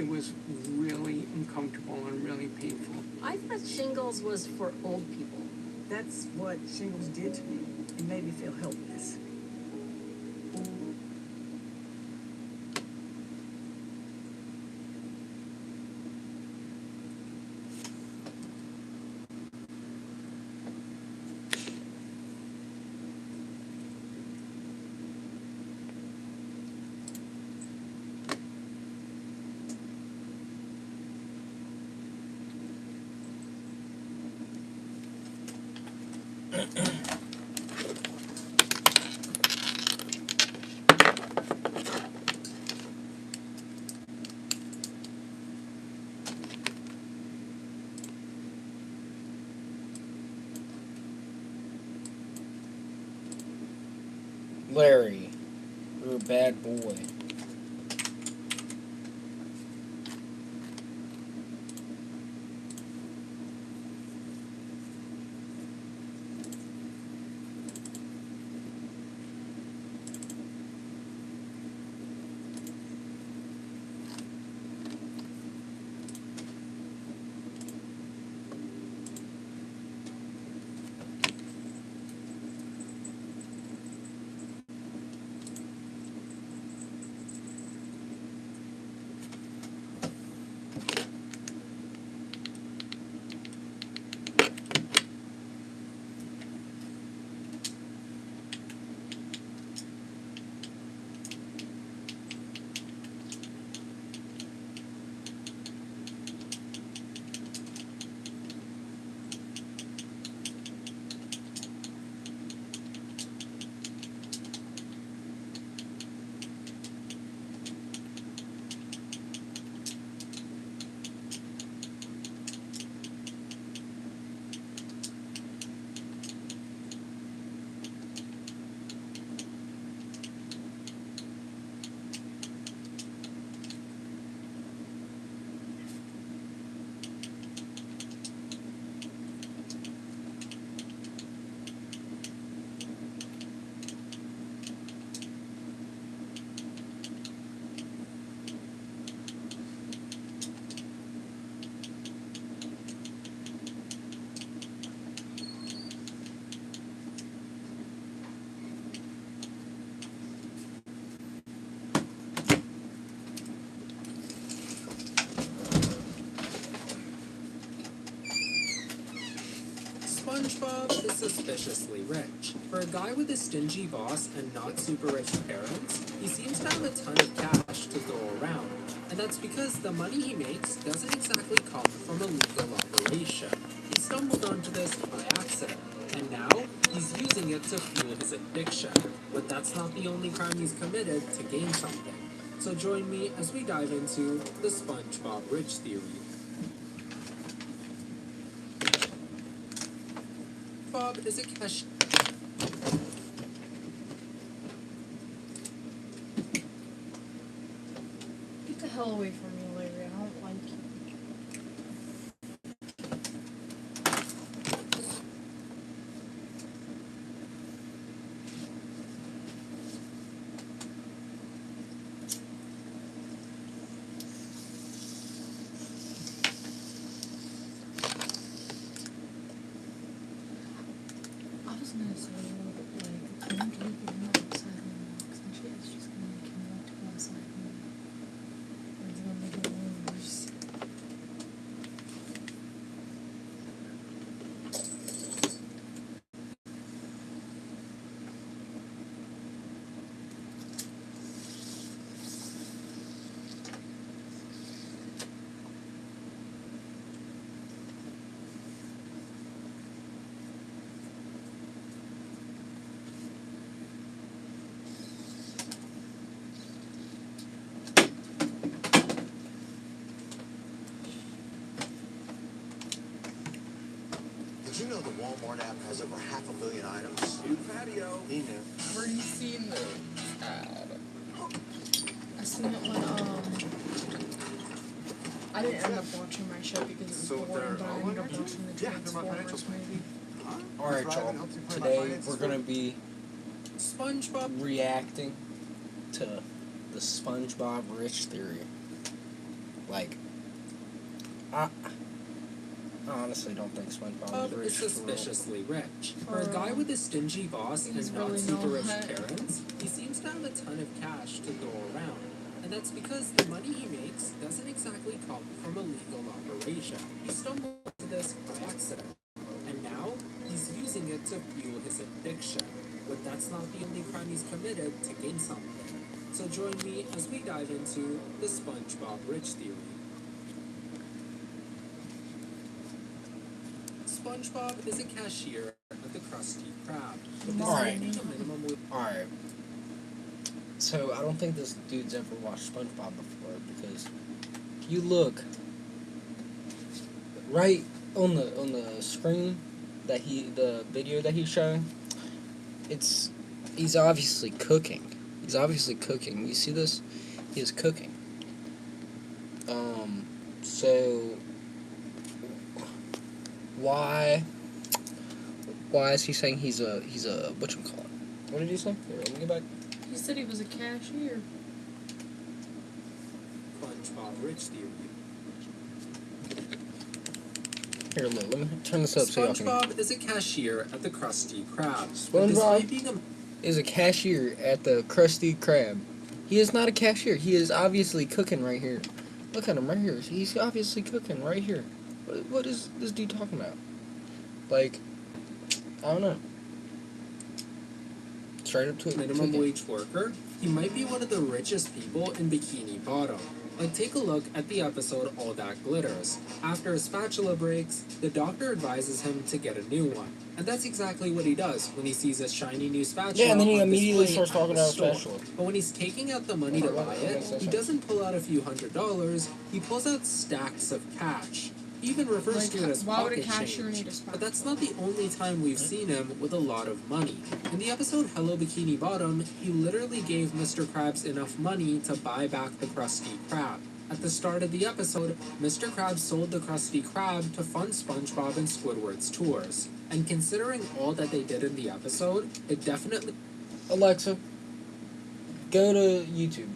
it was really uncomfortable and really painful. I thought shingles was for old people. That's what shingles did to me. It made me feel helpless. Larry, you're a bad boy. SpongeBob is suspiciously rich. For a guy with a stingy boss and not super rich parents, he seems to have a ton of cash to go around. And that's because the money he makes doesn't exactly come from a legal operation. He stumbled onto this by accident, and now he's using it to fuel his addiction. But that's not the only crime he's committed to gain something. So join me as we dive into the SpongeBob Rich Theory. Bob is a cash. Get the hell away from me, Larry. I don't like you. I was gonna say, like, I'm taking him outside on walks and shit. It's just gonna make him want to go outside more. It's gonna make it worse. Did you know the Walmart app has over 500 million items? New patio. He knew. Where you seen this ad? I seen it when I didn't end up watching my show because it was boring, but I ended up watching the Transformers movie. Alright, y'all. Today we're gonna be SpongeBob reacting to the SpongeBob Rich Theory. Like, I honestly don't think SpongeBob is Bob rich is for real. suspiciously rich. For a guy with a stingy boss He's and not really super rich not. parents, he seems to have a ton of cash to go around. And that's because the money he makes doesn't exactly come from a legal operation. He stumbled into this by accident. And now, he's using it to fuel his addiction. But that's not the only crime he's committed to gain something. So join me as we dive into the SpongeBob Rich Theory. SpongeBob is a cashier at the Krusty Krab. But this Alright. being a minimum wage. Alright. So, I don't think this dude's ever watched SpongeBob before, because if you look right on the screen that the video that he's showing, he's obviously cooking. He's obviously cooking. You see this? He is cooking. So why is he saying he's a whatchamacallit? What did he say? Here, let me get back. He said he was a cashier. SpongeBob Rich Theory. Here, look, let me turn this up so y'all can. SpongeBob is a cashier at the Krusty Krab. But despite being a Is a cashier at the Krusty Krab. He is not a cashier. He is obviously cooking right here. Look at him right here. He's obviously cooking right here. What is this dude talking about? Like, I don't know. Straight up to it. minimum wage worker, he might be one of the richest people in Bikini Bottom. Like, take a look at the episode All That Glitters. After his spatula breaks, the doctor advises him to get a new one. And that's exactly what he does when he sees a shiny new spatula. Yeah, and then he on immediately display starts at talking the about store. spatula. But when he's taking out the money to buy it, he doesn't pull out a few $100s, he pulls out stacks of cash. He even refers to it as Why would a pocket cashier change. need a spatula? But that's not the only time we've seen him with a lot of money. In the episode Hello Bikini Bottom, he literally gave Mr. Krabs enough money to buy back the Krusty Krab. At the start of the episode, Mr. Krabs sold the Krusty Krab to fund SpongeBob and Squidward's tours. And considering all that they did in the episode, it definitely Alexa, go to YouTube.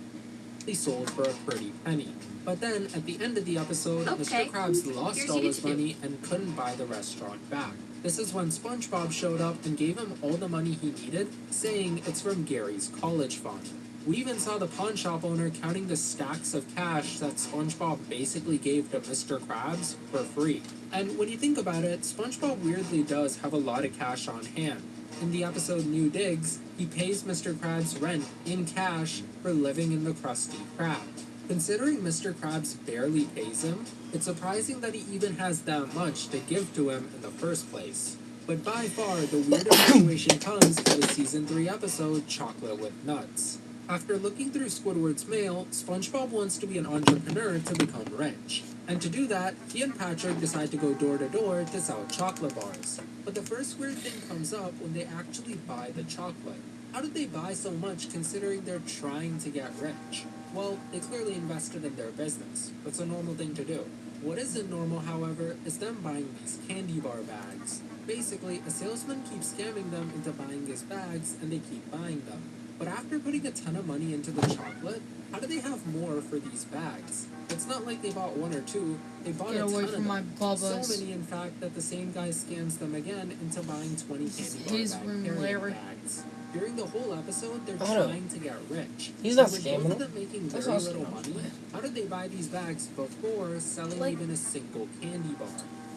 sold for a pretty penny. But then, at the end of the episode, Okay, Mr. Krabs lost here's all his YouTube. money and couldn't buy the restaurant back. This is when SpongeBob showed up and gave him all the money he needed, saying it's from Gary's college fund. We even saw the pawn shop owner counting the stacks of cash that SpongeBob basically gave to Mr. Krabs for free. And when you think about it, SpongeBob weirdly does have a lot of cash on hand. In the episode New Digs, he pays Mr. Krabs rent in cash for living in the Krusty Krab. Considering Mr. Krabs barely pays him, it's surprising that he even has that much to give to him in the first place. But by far, the weirdest situation comes in the season 3 episode Chocolate with Nuts. After looking through Squidward's mail, SpongeBob wants to be an entrepreneur to become rich. And to do that, he and Patrick decide to go door to door to sell chocolate bars. But the first weird thing comes up when they actually buy the chocolate. How did they buy so much considering they're trying to get rich? Well, they clearly invested in their business. That's a normal thing to do. What isn't normal, however, is them buying these candy bar bags. Basically, a salesman keeps scamming them into buying his bags, and they keep buying them. But after putting a ton of money into the chocolate, how do they have more for these bags? It's not like they bought one or two, they bought Get a ton away of from them. my bubbles. So many, in fact, that the same guy scams them again into buying 20 candy bar His bag room, carrying Larry. bags. During the whole episode, they're I don't know. trying to get rich. He's not So with scamming both of them. them making That's very not little scamming. money, how did they buy these bags before selling Like- even a single candy bar?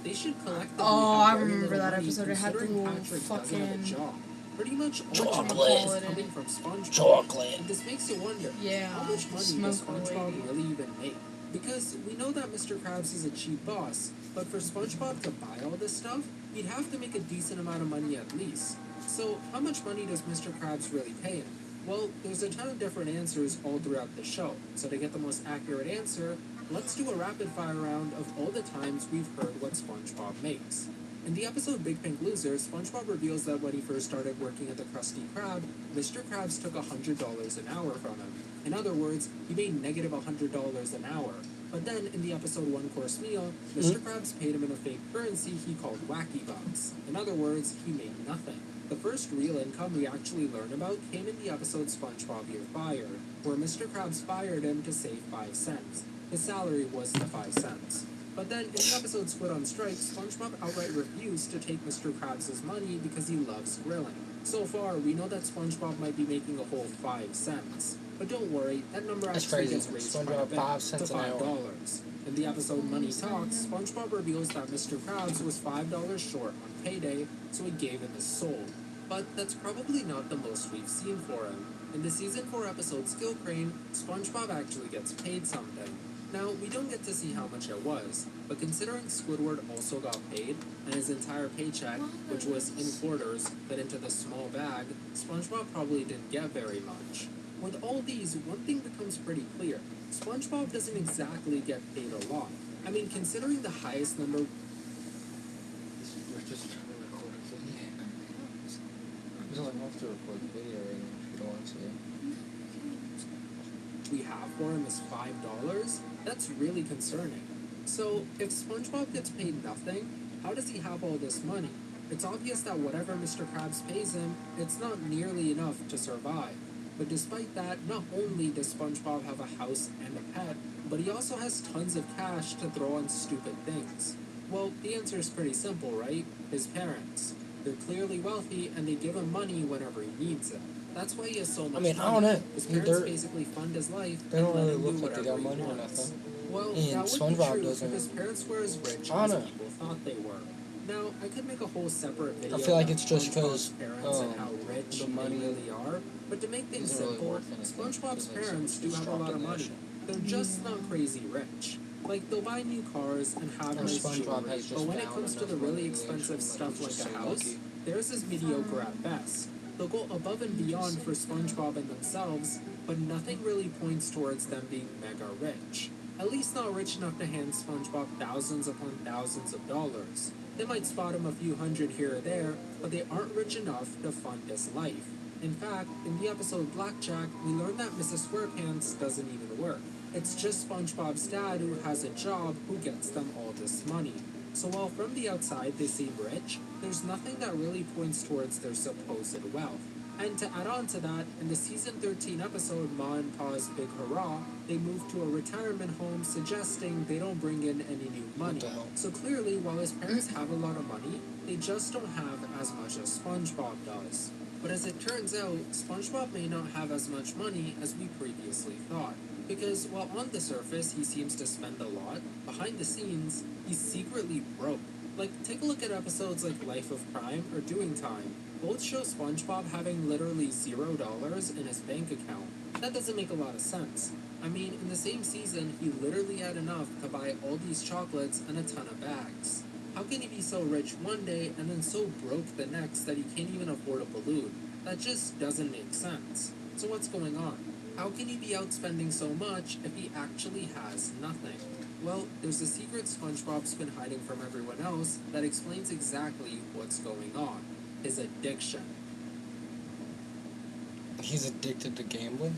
They should collectively Oh, have I very remember little that money episode. It had the considering little Patrick doesn't have a fucking job. Pretty much all Chocolate. the money is Call it coming in. from SpongeBob. Chocolate. And this makes you wonder, Yeah, how much money does smoker SpongeBob lady. really even make? Because we know that Mr. Krabs is a cheap boss, but for SpongeBob to buy all this stuff, he'd have to make a decent amount of money at least. So how much money does Mr. Krabs really pay him? Well, there's a ton of different answers all throughout the show. So to get the most accurate answer, let's do a rapid fire round of all the times we've heard what SpongeBob makes. In the episode Big Pink Loser, SpongeBob reveals that when he first started working at the Krusty Krab, Mr. Krabs took $100 an hour from him. In other words, he made negative $100 an hour. But then, in the episode One Course Meal, Mr. Krabs paid him in a fake currency he called Wacky Bucks. In other words, he made nothing. The first real income we actually learn about came in the episode SpongeBob You're Fired, where Mr. Krabs fired him to save 5 cents. His salary was the 5 cents. But then, in the episode Squid on Strike, SpongeBob outright refused to take Mr. Krabs' money because he loves grilling. So far, we know that SpongeBob might be making a whole 5 cents. But don't worry, that number That's actually crazy. gets raised quite a SpongeBob bit 5 to cents an hour. $5. In the episode Money Talks, SpongeBob reveals that Mr. Krabs was $5 short on payday, so he gave him his soul. But that's probably not the most we've seen for him. In the season 4 episode Skill Crane, SpongeBob actually gets paid something. Now, we don't get to see how much it was, but considering Squidward also got paid, and his entire paycheck, which was in quarters, fit into the small bag, SpongeBob probably didn't get very much. With all these, one thing becomes pretty clear. SpongeBob doesn't exactly get paid a lot. I mean, considering the highest number We're just trying to record a video. We don't have to record the video right now if you don't want to. we have for him is $5, that's really concerning. So, if SpongeBob gets paid nothing, how does he have all this money? It's obvious that whatever Mr. Krabs pays him, it's not nearly enough to survive. But despite that, not only does SpongeBob have a house and a pet, but he also has tons of cash to throw on stupid things. Well, the answer is pretty simple, right? His parents. They're clearly wealthy, and they give him money whenever he needs it. That's why he has so much I mean, money. I don't know. His parents They're- basically fund his life. They don't and let really him do look like they got whatever he money or wants. nothing. Well, And that would SpongeBob be true doesn't- if his parents were as rich I as don't know. people thought they were. Now, I could make a whole separate video I feel like about it's just SpongeBob's 'cause, parents and how rich the they money really are, but to make things isn't really simple, worth anything, SpongeBob's because parents do it's have a dropped lot of in the money. ocean. They're just not crazy rich. Like, they'll buy new cars and have Or nice SpongeBob jewelry, has just but when it found comes to the enough really money in the expensive ocean, stuff like like he's a just so house, lucky. theirs is mediocre at best. They'll go above and beyond for SpongeBob and themselves, but nothing really points towards them being mega rich. At least not rich enough to hand SpongeBob thousands upon thousands of dollars. They might spot him a few hundred here or there, but they aren't rich enough to fund his life. In fact, in the episode Blackjack, we learn that Mrs. SquarePants doesn't even work. It's just SpongeBob's dad who has a job who gets them all this money. So while from the outside they seem rich, there's nothing that really points towards their supposed wealth. And to add on to that, in the season 13 episode Ma and Pa's Big Hurrah, they move to a retirement home suggesting they don't bring in any new money. What the hell? So clearly, while his parents have a lot of money, they just don't have as much as SpongeBob does. But as it turns out, SpongeBob may not have as much money as we previously thought. Because while on the surface he seems to spend a lot, behind the scenes, he's secretly broke. Like, take a look at episodes like Life of Crime or Doing Time. Both show SpongeBob having literally $0 in his bank account. That doesn't make a lot of sense. I mean, in the same season, he literally had enough to buy all these chocolates and a ton of bags. How can he be so rich one day and then so broke the next that he can't even afford a balloon? That just doesn't make sense. So what's going on? How can he be outspending so much if he actually has nothing? Well, there's a secret SpongeBob's been hiding from everyone else that explains exactly what's going on. His addiction. He's addicted to gambling?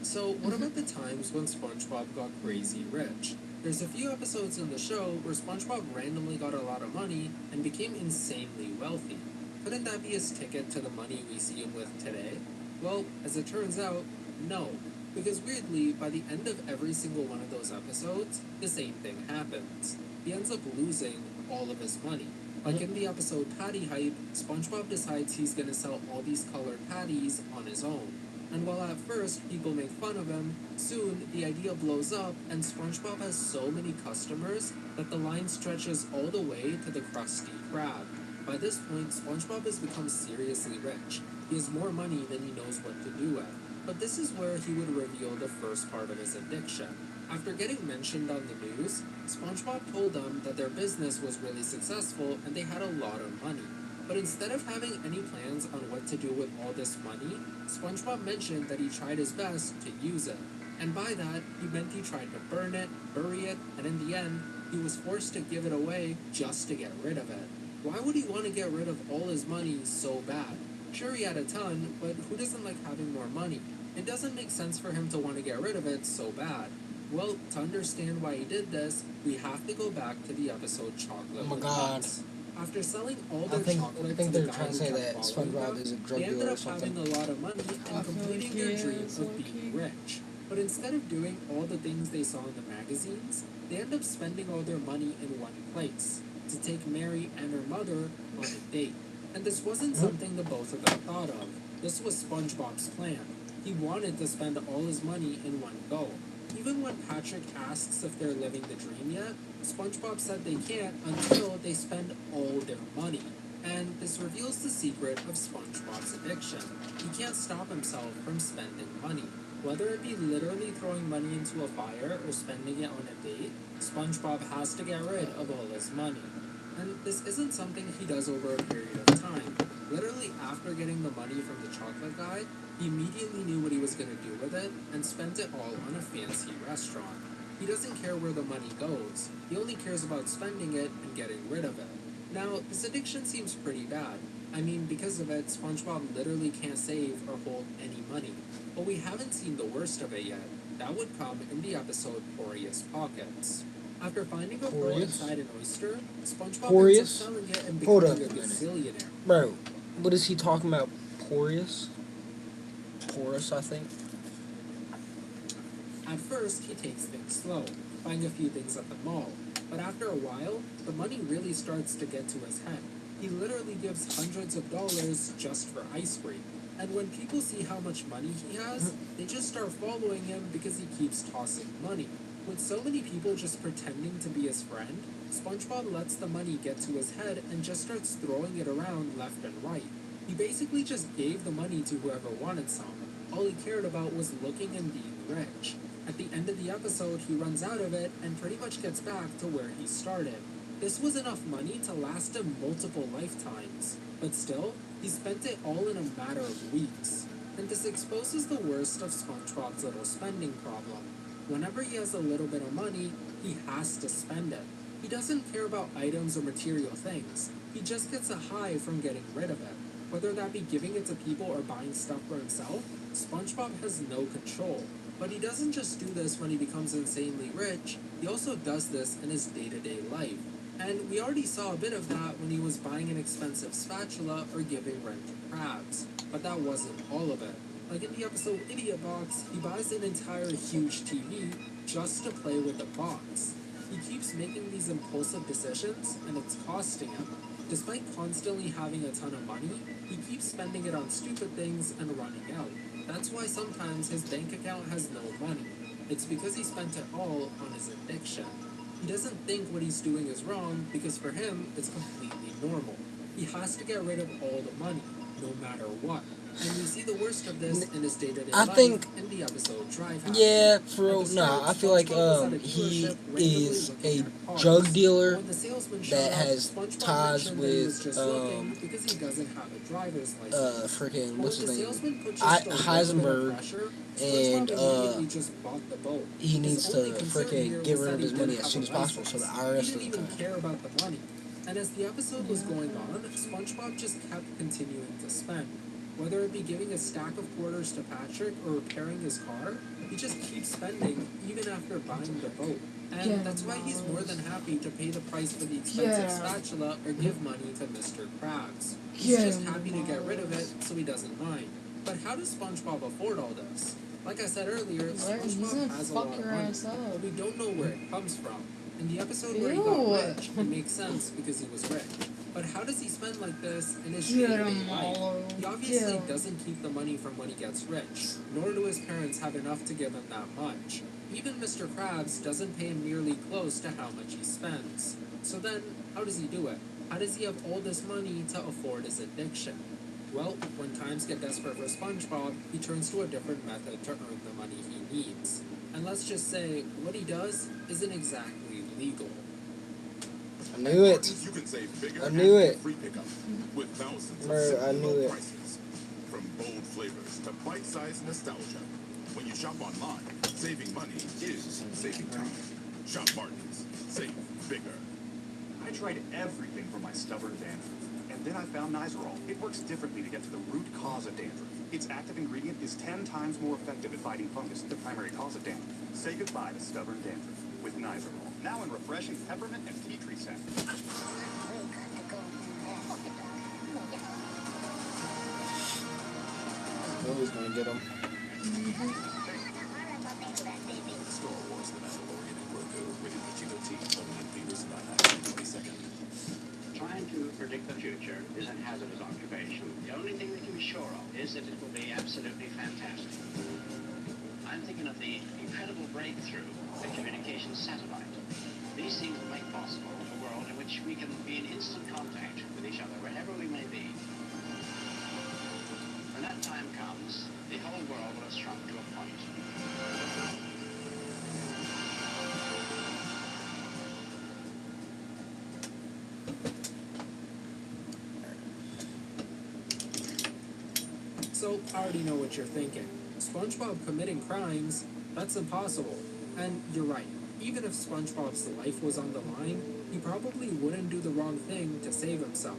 So, what about the times when SpongeBob got crazy rich? There's a few episodes in the show where SpongeBob randomly got a lot of money and became insanely wealthy. Couldn't that be his ticket to the money we see him with today? Well, as it turns out, no. Because weirdly, by the end of every single one of those episodes, the same thing happens. He ends up losing all of his money. Like in the episode Patty Hype, SpongeBob decides he's gonna sell all these colored patties on his own. And while at first people make fun of him, soon the idea blows up and SpongeBob has so many customers that the line stretches all the way to the Krusty Krab. By this point, SpongeBob has become seriously rich. He has more money than he knows what to do with. But this is where he would reveal the first part of his addiction. After getting mentioned on the news, SpongeBob told them that their business was really successful and they had a lot of money. But instead of having any plans on what to do with all this money, SpongeBob mentioned that he tried his best to use it. And by that, he meant he tried to burn it, bury it, and in the end, he was forced to give it away just to get rid of it. Why would he want to get rid of all his money so bad? Sure, he had a ton, but who doesn't like having more money? It doesn't make sense for him to want to get rid of it so bad. Well, to understand why he did this, we have to go back to the episode Chocolate Oh my with God. Nuts. After selling all I their think chocolate they're to the guy trying to who say kept that following SpongeBob them, is a drug they ended dealer or up having something. a lot of money I and feel completing like their he dream is of being low-key. rich. But instead of doing all the things they saw in the magazines, they end up spending all their money in one place, to take Mary and her mother on a date. And this wasn't something the both of them thought of. This was SpongeBob's plan. He wanted to spend all his money in one go. Even when Patrick asks if they're living the dream yet, SpongeBob said they can't until they spend all their money. And this reveals the secret of SpongeBob's addiction. He can't stop himself from spending money. Whether it be literally throwing money into a fire or spending it on a date, SpongeBob has to get rid of all his money. And this isn't something he does over a period of time. Literally after getting the money from the chocolate guy, he immediately knew what he was going to do with it and spent it all on a fancy restaurant. He doesn't care where the money goes. He only cares about spending it and getting rid of it. Now, this addiction seems pretty bad. I mean, because of it, SpongeBob literally can't save or hold any money. But we haven't seen the worst of it yet. That would come in the episode Porous Pockets. After finding a pearl Porous? inside an oyster, SpongeBob Porous? ends up selling it and Hold becoming a up a minute. gazillionaire. Bro, what is he talking about? Porous? Porous, I think. At first, he takes things slow, buying a few things at the mall. But after a while, the money really starts to get to his head. He literally gives hundreds of dollars just for ice cream. And when people see how much money he has, they just start following him because he keeps tossing money. With so many people just pretending to be his friend, SpongeBob lets the money get to his head and just starts throwing it around left and right. He basically just gave the money to whoever wanted some. All he cared about was looking and being rich. At the end of the episode, he runs out of it and pretty much gets back to where he started. This was enough money to last him multiple lifetimes. But still, he spent it all in a matter of weeks. And this exposes the worst of SpongeBob's little spending problem. Whenever he has a little bit of money, he has to spend it. He doesn't care about items or material things. He just gets a high from getting rid of it. Whether that be giving it to people or buying stuff for himself, SpongeBob has no control. But he doesn't just do this when he becomes insanely rich, he also does this in his day-to-day life. And we already saw a bit of that when he was buying an expensive spatula or giving rent to crabs. But that wasn't all of it. Like in the episode Idiot Box, he buys an entire huge TV just to play with the box. He keeps making these impulsive decisions, and it's costing him. Despite constantly having a ton of money, he keeps spending it on stupid things and running out. That's why sometimes his bank account has no money. It's because he spent it all on his addiction. He doesn't think what he's doing is wrong because for him, it's completely normal. He has to get rid of all the money, no matter what. And we see the worst of this in his day-to-day I life think- in the episode Drive Happy. Yeah, At for the real. start, Nah, I feel like SpongeBob was at a he dealership randomly is looking a at cars. drug dealer When the salesman showed that up, has SpongeBob ties mentioned that he was with just looking because he doesn't have a driver's license. freaking But what's when his the name? salesman put just a little bit of Heisenberg, pressure, and, SpongeBob immediately just bought the boat. he His needs to only concern freaking here get was rid that of he his money didn't as soon have as a possible so the license. IRS He didn't doesn't even come. care about the money. And as the episode was going on, SpongeBob just kept continuing to spend. Whether it be giving a stack of quarters to Patrick or repairing his car, he just keeps spending even after buying the boat. And that's why he's more than happy to pay the price for the expensive spatula or give money to Mr. Krabs. He's just happy to get rid of it so he doesn't mind. But how does SpongeBob afford all this? Like I said earlier, He's SpongeBob gonna has a fuck lot of your money, ass up. but we don't know where it comes from. In the episode where he Ew. got rich, it makes sense because he was rich. But how does he spend like this in his Get day-to-day him, life? Marlo. He obviously Get him. doesn't keep the money from when he gets rich, nor do his parents have enough to give him that much. Even Mr. Krabs doesn't pay him nearly close to how much he spends. So then, how does he do it? How does he have all this money to afford his addiction? Well, when times get desperate for SpongeBob, he turns to a different method to earn the money he needs. And let's just say, what he does isn't exactly legal. I knew it. You can save bigger I knew and it. get free pickup with thousands of Bro, I simple knew low it. prices. From bold flavors to bite-sized nostalgia. When you shop online, saving money is saving time. Shop Martin's. Save bigger. I tried everything for my stubborn dandruff, and then I found Nizoral. It works differently to get to the root cause of dandruff. Its active ingredient is 10 times more effective at fighting fungus, the primary cause of dandruff. Say goodbye to stubborn dandruff with Nizoral. Now in refreshing peppermint and tea tree scent. Always gonna get him. and hazardous occupation. The only thing we can be sure of is that it will be absolutely fantastic. I'm thinking of the incredible breakthrough, the communications satellite. These things will make possible a world in which we can be in instant contact with each other wherever we may be. When that time comes, the whole world will have shrunk to a point. So, I already know what you're thinking. SpongeBob committing crimes? That's impossible. And you're right. Even if SpongeBob's life was on the line, he probably wouldn't do the wrong thing to save himself.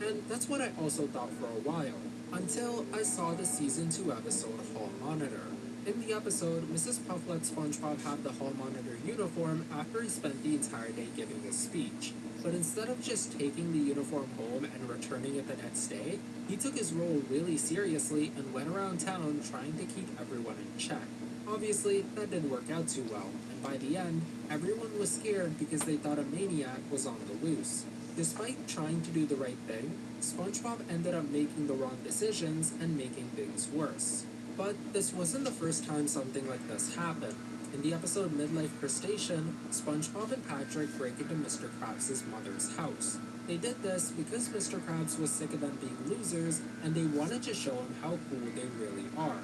And that's what I also thought for a while, until I saw the Season 2 episode Hall Monitor. In the episode, Mrs. Puff let SpongeBob have the Hall Monitor uniform after he spent the entire day giving a speech. But instead of just taking the uniform home and returning it the next day, he took his role really seriously and went around town trying to keep everyone in check. Obviously, that didn't work out too well, and by the end, everyone was scared because they thought a maniac was on the loose. Despite trying to do the right thing, SpongeBob ended up making the wrong decisions and making things worse. But this wasn't the first time something like this happened. In the episode Midlife Crustacean, SpongeBob and Patrick break into Mr. Krabs' mother's house. They did this because Mr. Krabs was sick of them being losers, and they wanted to show him how cool they really are.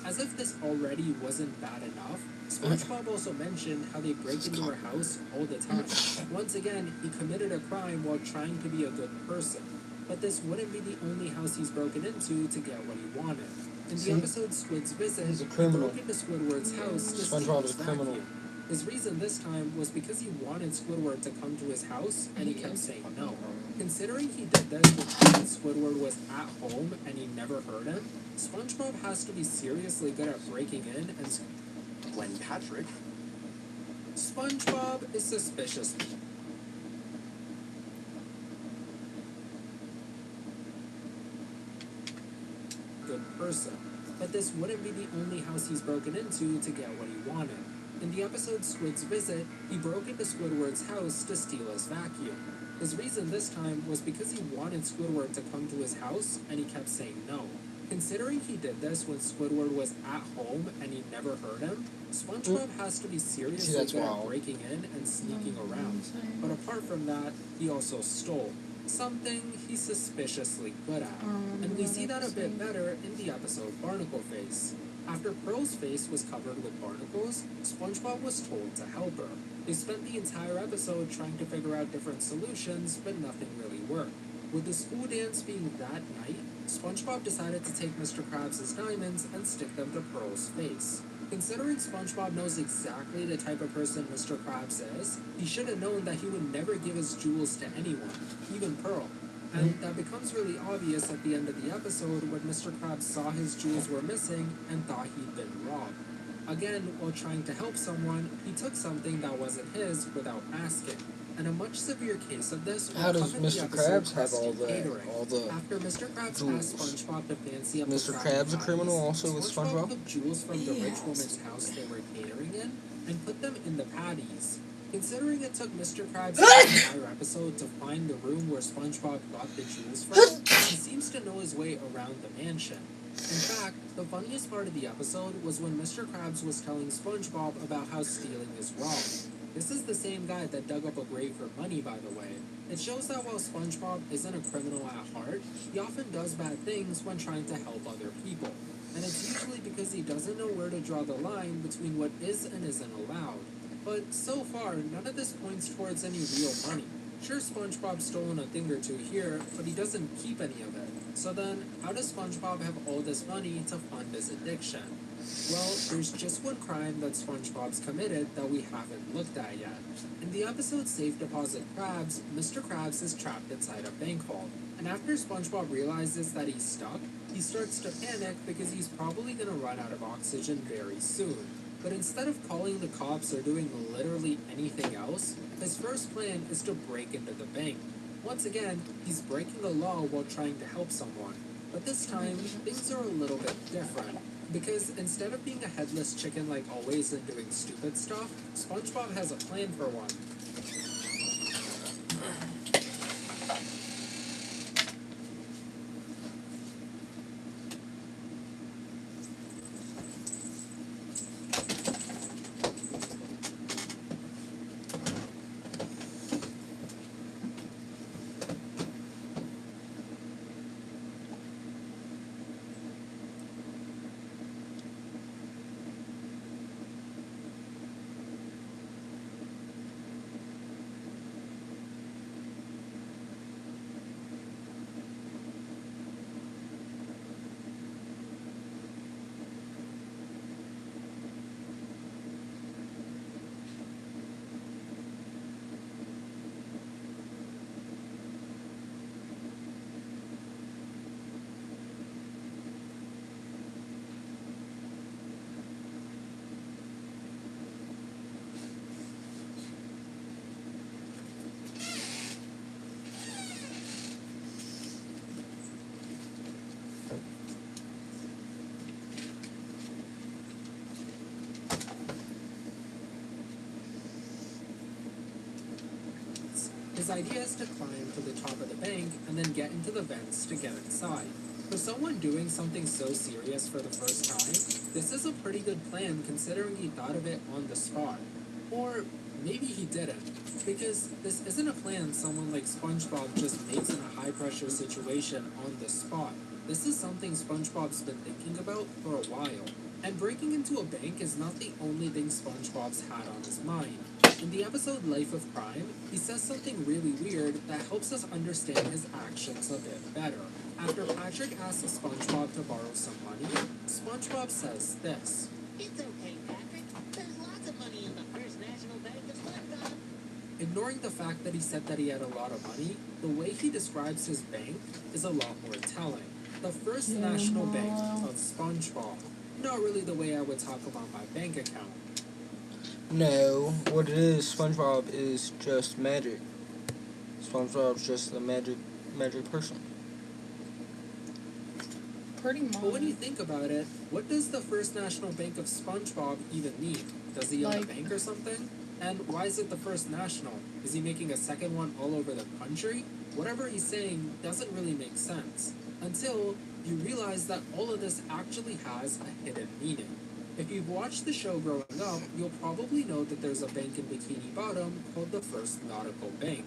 As if this already wasn't bad enough, SpongeBob also mentioned how they break into her house all the time. Once again, he committed a crime while trying to be a good person. But this wouldn't be the only house he's broken into to get what he wanted. In the episode Squid's Visit, He's a he criminal. broke into Squidward's house to steal SpongeBob his is a criminal. vacuum. His reason this time was because he wanted Squidward to come to his house, and he kept saying no. Considering he did this when Squidward was at home and he never heard him, SpongeBob has to be seriously good at breaking in, and When Patrick... SpongeBob is suspicious. Good person. But this wouldn't be the only house he's broken into to get what he wanted. In the episode Squid's Visit, he broke into Squidward's house to steal his vacuum. His reason this time was because he wanted Squidward to come to his house, and he kept saying no. Considering he did this when Squidward was at home and he never heard him, SpongeBob has to be seriously that's good at wild. breaking in and sneaking around. But apart from that, he also stole. Something he's suspiciously good at. And we see that a bit better in the episode Barnacle Face. After Pearl's face was covered with barnacles, SpongeBob was told to help her. They spent the entire episode trying to figure out different solutions, but nothing really worked. With the school dance being that night, SpongeBob decided to take Mr. Krabs' diamonds and stick them to Pearl's face. Considering SpongeBob knows exactly the type of person Mr. Krabs is, he should have known that he would never give his jewels to anyone, even Pearl. And that becomes really obvious at the end of the episode when Mr. Krabs saw his jewels were missing and thought he'd been robbed. Again, while trying to help someone, he took something that wasn't his without asking. And a much severe case of this will How does come in the Mr. episode Krabs have all Krusty Catering. the After Mr. Krabs jewels? asked SpongeBob to fancy up Mr. the Krabs a Krabby criminal Patties, also with SpongeBob? took jewels from the rich woman's house they were catering in and put them in the patties. Considering it took Mr. Krabs an entire episode to find the room where SpongeBob got the jewels from, he seems to know his way around the mansion. In fact, the funniest part of the episode was when Mr. Krabs was telling SpongeBob about how stealing is wrong. This is the same guy that dug up a grave for money, by the way. It shows that while SpongeBob isn't a criminal at heart, he often does bad things when trying to help other people. And it's usually because he doesn't know where to draw the line between what is and isn't allowed. But so far, none of this points towards any real money. Sure, SpongeBob's stolen a thing or two here, but he doesn't keep any of it. So then, how does SpongeBob have all this money to fund his addiction? Well, there's just one crime that SpongeBob's committed that we haven't looked at yet. In the episode Safe Deposit Krabs, Mr. Krabs is trapped inside a bank vault. And after SpongeBob realizes that he's stuck, he starts to panic because he's probably going to run out of oxygen very soon. But instead of calling the cops or doing literally anything else, his first plan is to break into the bank. Once again, he's breaking the law while trying to help someone. But this time, things are a little bit different. Because instead of being a headless chicken like always and doing stupid stuff, SpongeBob has a plan for one. His idea is to climb to the top of the bank and then get into the vents to get inside. For someone doing something so serious for the first time, this is a pretty good plan considering he thought of it on the spot. Or maybe he didn't, because this isn't a plan someone like SpongeBob just makes in a high-pressure situation on the spot. This is something SpongeBob's been thinking about for a while. And breaking into a bank is not the only thing SpongeBob's had on his mind. In the episode Life of Crime, he says something really weird that helps us understand his actions a bit better. After Patrick asks SpongeBob to borrow some money, SpongeBob says this. It's okay, Patrick. There's lots of money in the First National Bank of SpongeBob. Ignoring the fact that he said that he had a lot of money, the way he describes his bank is a lot more telling. The First National Bank of SpongeBob. Not really the way I would talk about my bank account. No, what it is, SpongeBob is just magic. SpongeBob's just a magic person. Pretty much. But when you think about it, what does the First National Bank of SpongeBob even mean? Does he own a bank or something? And why is it the First National? Is he making a second one all over the country? Whatever he's saying doesn't really make sense. Until you realize that all of this actually has a hidden meaning. If you've watched the show growing up, you'll probably know that there's a bank in Bikini Bottom called the First Nautical Bank.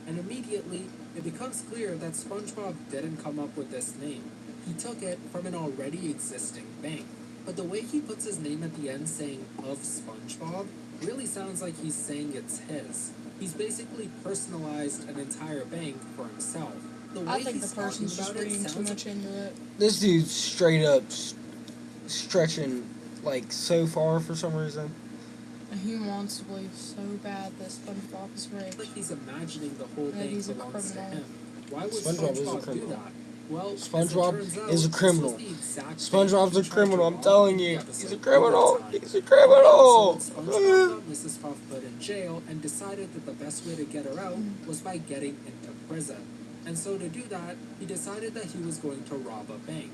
And immediately, it becomes clear that SpongeBob didn't come up with this name. He took it from an already existing bank. But the way he puts his name at the end saying, of SpongeBob, really sounds like he's saying it's his. He's basically personalized an entire bank for himself. The way I think he's the person's just talking about it reading too sounds much into it. This dude's straight up stretching like so far for some reason. And he wants to believe so bad that SpongeBob is rich. like he's imagining the whole That thing he's a belongs to criminal. him. Why would SpongeBob is a SpongeBob do criminal. that? Well, SpongeBob as it turns is a out, criminal. this was the exact SpongeBob's thing a he tried criminal, to I'm rob telling in the you. episode He's a all criminal. the time. He's a criminal. So when SpongeBob got Mrs. Puff put in jail and decided that the best way to get her out was by getting into prison. And so to do that, he decided that he was going to rob a bank.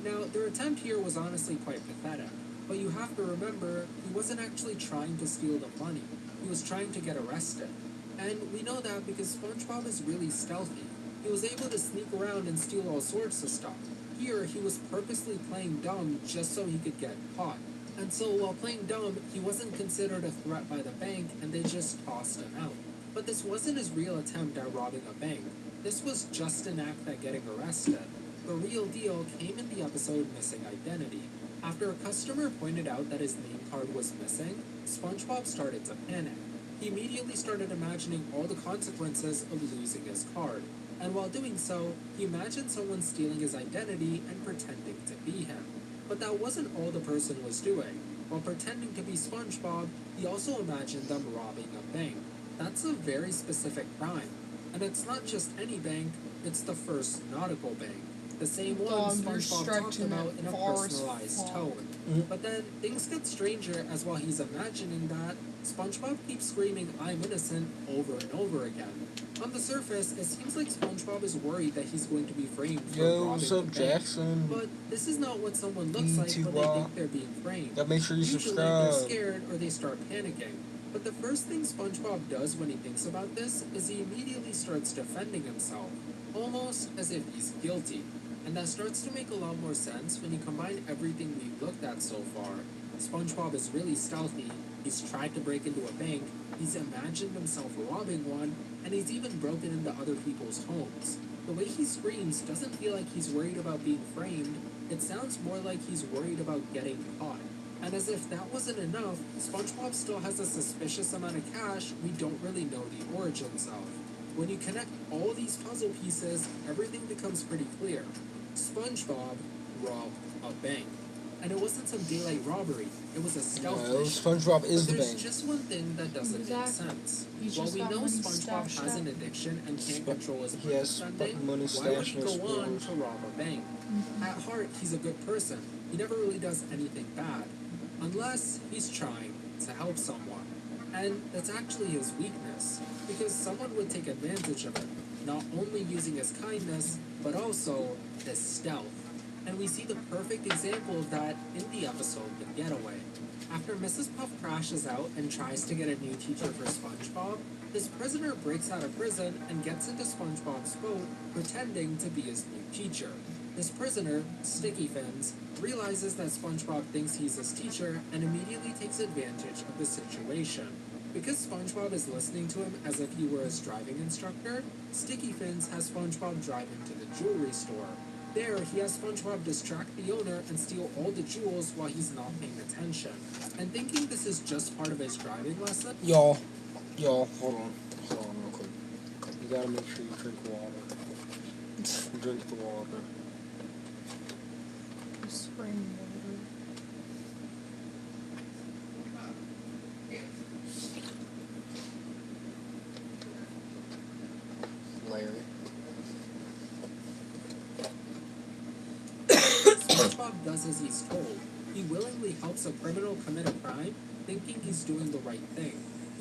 Now, their attempt here was honestly quite pathetic. But you have to remember, he wasn't actually trying to steal the money. He was trying to get arrested. And we know that because SpongeBob is really stealthy. He was able to sneak around and steal all sorts of stuff. Here, he was purposely playing dumb just so he could get caught. And so while playing dumb, he wasn't considered a threat by the bank and they just tossed him out. But this wasn't his real attempt at robbing a bank. This was just an act at getting arrested. The real deal came in the episode Missing Identity. After a customer pointed out that his name card was missing, SpongeBob started to panic. He immediately started imagining all the consequences of losing his card. And while doing so, he imagined someone stealing his identity and pretending to be him. But that wasn't all the person was doing. While pretending to be SpongeBob, he also imagined them robbing a bank. That's a very specific crime. And it's not just any bank, it's the First Nautical Bank. The same one Dog, you're SpongeBob talked stretching about it in a far as personalized fuck. tone. But then, things get stranger as while he's imagining that, SpongeBob keeps screaming, "I'm innocent," over and over again. On the surface, it seems like SpongeBob is worried that he's going to be framed for Yo, robbing what's the up, bank. Jackson? But this is not what someone looks like when they think they're being framed. Gotta make sure you Usually they're subscribe. scared or they start panicking. But the first thing SpongeBob does when he thinks about this is he immediately starts defending himself, almost as if he's guilty. And that starts to make a lot more sense when you combine everything we've looked at so far. SpongeBob is really stealthy, he's tried to break into a bank, he's imagined himself robbing one, and he's even broken into other people's homes. The way he screams doesn't feel like he's worried about being framed, it sounds more like he's worried about getting caught. And as if that wasn't enough, SpongeBob still has a suspicious amount of cash we don't really know the origins of. When you connect all these puzzle pieces, everything becomes pretty clear. SpongeBob robbed a bank. And it wasn't some daylight robbery, it was a stealth No, mission. SpongeBob is But the there's bank. just one thing that doesn't make Exactly. sense. He's While just we got know money SpongeBob stashed has up. an addiction and can't control his He money has spending, money why would stashed he in his go on drawers. to rob a bank? At heart, he's a good person. He never really does anything bad. Unless he's trying to help someone. And that's actually his weakness. Because someone would take advantage of it. Not only using his kindness, but also his stealth. And we see the perfect example of that in the episode The Getaway. After Mrs. Puff crashes out and tries to get a new teacher for SpongeBob, This prisoner breaks out of prison and gets into SpongeBob's boat, pretending to be his new teacher. This prisoner, Sticky Fins, realizes that SpongeBob thinks he's his teacher and immediately takes advantage of the situation. Because SpongeBob is listening to him as if he were his driving instructor, Sticky Fins has SpongeBob drive him to the jewelry store. There, he has SpongeBob distract the owner and steal all the jewels while he's not paying attention. And thinking this is just part of his driving lesson, Y'all, hold on real quick. You gotta make sure you drink water. Drink the water. Just rain water. Larry. SpongeBob does as he's told. He willingly helps a criminal commit a crime, thinking he's doing the right thing.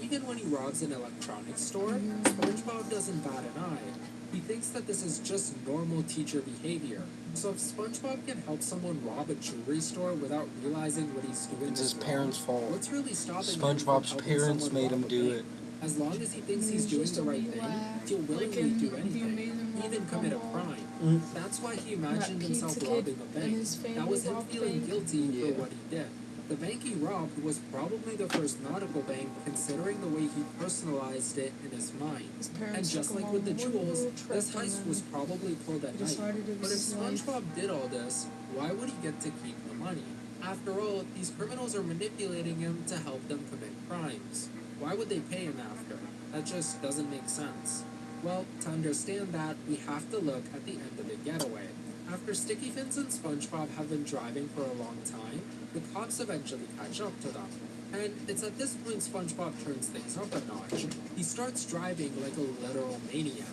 Even when he robs an electronics store, SpongeBob doesn't bat an eye. He thinks that this is just normal teacher behavior. So if SpongeBob can help someone rob a jewelry store without realizing what he's doing It's is his wrong, parents' fault. what's really stopping him SpongeBob's from helping parents someone made rob him a do bank? it. As long as he thinks he's He's doing just the a right wee thing, lad, he'll like willingly in do The anything, Amazing even World commit a of Gumball. crime. That's why he imagined That himself pizza kid robbing a and bank. his family That was him robbed a feeling bank. guilty Yeah. for what he did. The bank he robbed was probably the first nautical bank, considering the way he personalized it in his mind. His And parents just took him like on with the one jewels, little trip this and heist then was probably pulled at he night. decided it But was if his life. SpongeBob did all this, why would he get to keep the money? After all, these criminals are manipulating him to help them commit crimes. Why would they pay him after? That just doesn't make sense. Well, to understand that, we have to look at the end of the getaway. After Sticky Fins and SpongeBob have been driving for a long time, the cops eventually catch up to them. And it's at this point SpongeBob turns things up a notch. He starts driving like a literal maniac.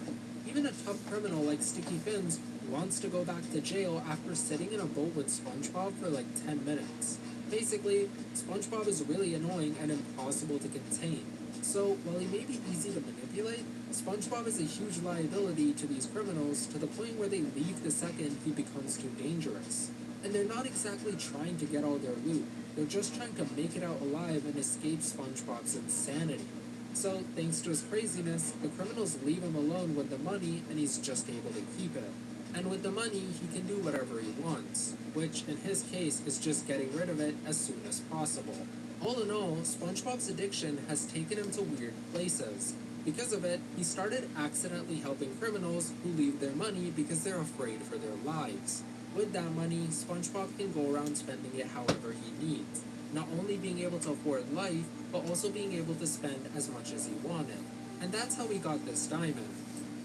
Even a tough criminal like Sticky Fins wants to go back to jail after sitting in a boat with SpongeBob for like 10 minutes. Basically, SpongeBob is really annoying and impossible to contain. So, while he may be easy to manipulate, SpongeBob is a huge liability to these criminals to the point where they leave the second he becomes too dangerous. And they're not exactly trying to get all their loot, they're just trying to make it out alive and escape SpongeBob's insanity. So, thanks to his craziness, the criminals leave him alone with the money and he's just able to keep it. And with the money, he can do whatever he wants, which in his case is just getting rid of it as soon as possible. All in all, SpongeBob's addiction has taken him to weird places. Because of it, he started accidentally helping criminals who leave their money because they're afraid for their lives. With that money, SpongeBob can go around spending it however he needs, not only being able to afford life, but also being able to spend as much as he wanted. And that's how he got this diamond.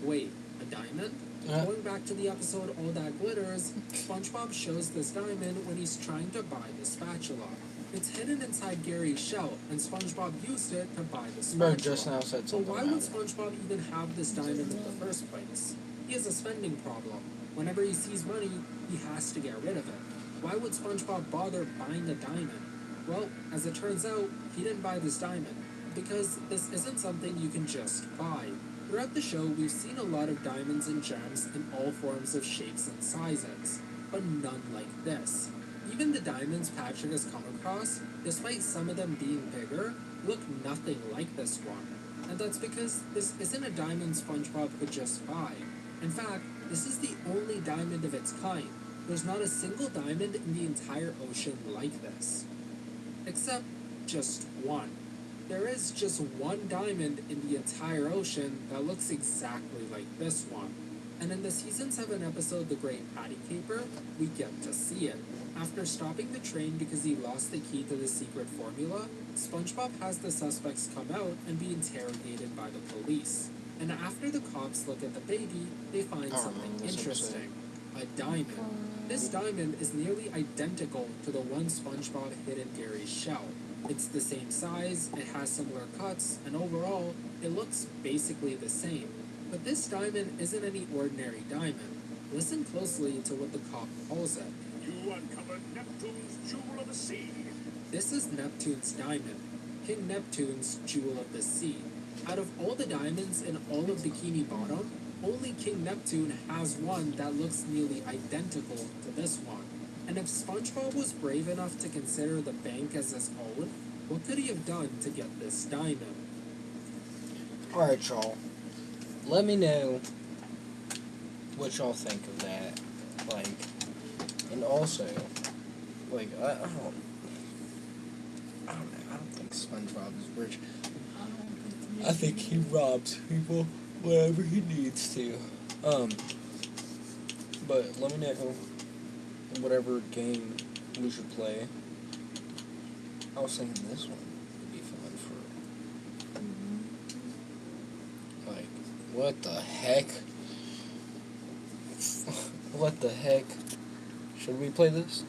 Wait, a diamond? Yeah. Going back to the episode All That Glitters, SpongeBob shows this diamond when he's trying to buy the spatula. It's hidden inside Gary's shell, and SpongeBob used it to buy the spatula. Bro just now said So something why about would it. SpongeBob even have this diamond in the first place? He has a spending problem. Whenever he sees money, he has to get rid of it. Why would SpongeBob bother buying a diamond? Well, as it turns out, he didn't buy this diamond, because this isn't something you can just buy. Throughout the show, we've seen a lot of diamonds and gems in all forms of shapes and sizes, but none like this. Even the diamonds Patrick has come across, despite some of them being bigger, look nothing like this one. And that's because this isn't a diamond SpongeBob could just buy. In fact, this is the only diamond of its kind. There's not a single diamond in the entire ocean like this. Except just one. There is just one diamond in the entire ocean that looks exactly like this one. And in the Season 7 episode The Great Patty Caper, we get to see it. After stopping the train because he lost the key to the secret formula, SpongeBob has the suspects come out and be interrogated by the police. And after the cops look at the baby, they find something interesting. A diamond. This diamond is nearly identical to the one SpongeBob hid in Gary's shell. It's the same size, it has similar cuts, and overall, it looks basically the same. But this diamond isn't any ordinary diamond. Listen closely to what the cop calls it. You uncovered Neptune's jewel of the sea. This is Neptune's diamond, King Neptune's jewel of the sea. Out of all the diamonds in all of Bikini Bottom, only King Neptune has one that looks nearly identical to this one. And if SpongeBob was brave enough to consider the bank as his own, what could he have done to get this diamond? Alright, y'all. Let me know what y'all think of that. Like, and also, like, I don't know. I don't think SpongeBob is rich. I think he robs people whenever he needs to. But let me know whatever game we should play. I was thinking this one would be fun for, like, what the heck? What the heck? Should we play this?